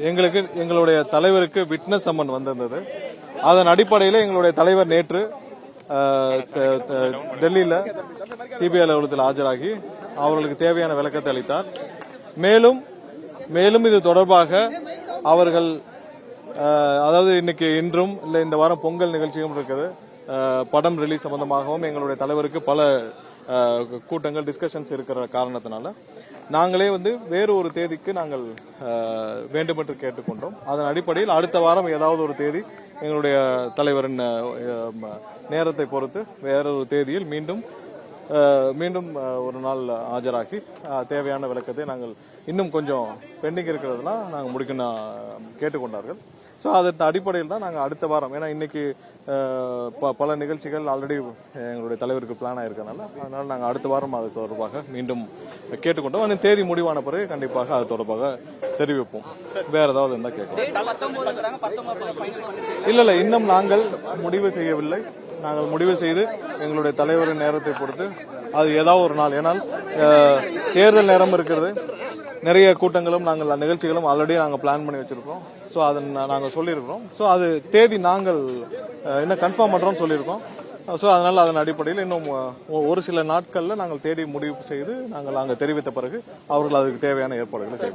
எங்களுடைய தலைவருக்கு witness summon வந்திருந்தது. அதன் அடிப்படையில் எங்களுடைய தலைவர் நேற்று டெல்லியில சிபிஐ அலுவலகத்தில் ஆஜராகி அவர்களுக்கு தேவையான விளக்கத்தை அளித்தார். மேலும் இது தொடர்பாக அவர்கள் அதாவது இன்னைக்கு இன்றும் இல்ல இந்த வாரம் பொங்கல் நிகழ்ச்சியும் இருக்குது. படம் ரிலீஸ் சம்பந்தமாகவும் எங்களுடைய தலைவருக்கு பல கூட்டங்கள் டிஸ்கஷன்ஸ் இருக்கிற காரணத்தினால நாங்களே வேறு ஒரு தேதிக்கு நாங்கள் வேண்டுமென்று கேட்டுக்கொண்டோம். அதன் அடிப்படையில் அடுத்த வாரம் ஏதாவது ஒரு தேதி எங்களுடைய தலைவரின் நேரத்தை பொறுத்து வேறொரு தேதியில் மீண்டும் ஒரு நாள் ஆஜராகி தேவையான விளக்கத்தை நாங்கள் இன்னும் கொஞ்சம் பெண்டிங் இருக்கிறதுனா நாங்கள் முடிக்கணும் கேட்டுக்கொண்டார்கள். ஸோ அதன் அடிப்படையில் தான் நாங்கள் அடுத்த வாரம், ஏன்னா இன்னைக்கு பல நிகழ்ச்சிகள் ஆல்ரெடி எங்களுடைய தலைவருக்கு பிளான் ஆயிருக்கனால அதனால நாங்கள் அடுத்த வாரம் அது தொடர்பாக மீண்டும் கேட்டுக்கொண்டோம். அந்த தேதி முடிவான பிறகு கண்டிப்பாக அது தொடர்பாக தெரிவிப்போம். வேற ஏதாவது இருந்தால் கேட்கலாம். இல்ல இன்னும் நாங்கள் முடிவு செய்யவில்லை. நாங்கள் முடிவு செய்து எங்களுடைய தலைவரின் நேரத்தை பொறுத்து அது ஏதாவது ஒரு நாள், ஏன்னால் தேர்தல் நேரம் இருக்கிறது, நிறைய கூட்டங்களும் நாங்கள் நிகழ்ச்சிகளும் ஆல்ரெடி நாங்கள் பிளான் பண்ணி வச்சிருக்கோம். ஸோ அதை நாங்கள் சொல்லியிருக்கிறோம். ஸோ அது தேதி நாங்கள் என்ன கன்ஃபார்ம் பண்றோம்னு சொல்லியிருக்கோம். ஸோ அதனால அதன் அடிப்படையில் இன்னும் ஒரு சில நாட்கள்ல நாங்கள் தேடி முடிவு செய்து நாங்கள் அங்கே தெரிவித்த பிறகு அவர்கள் அதுக்கு தேவையான ஏற்பாடுகளை செய்வார்கள்.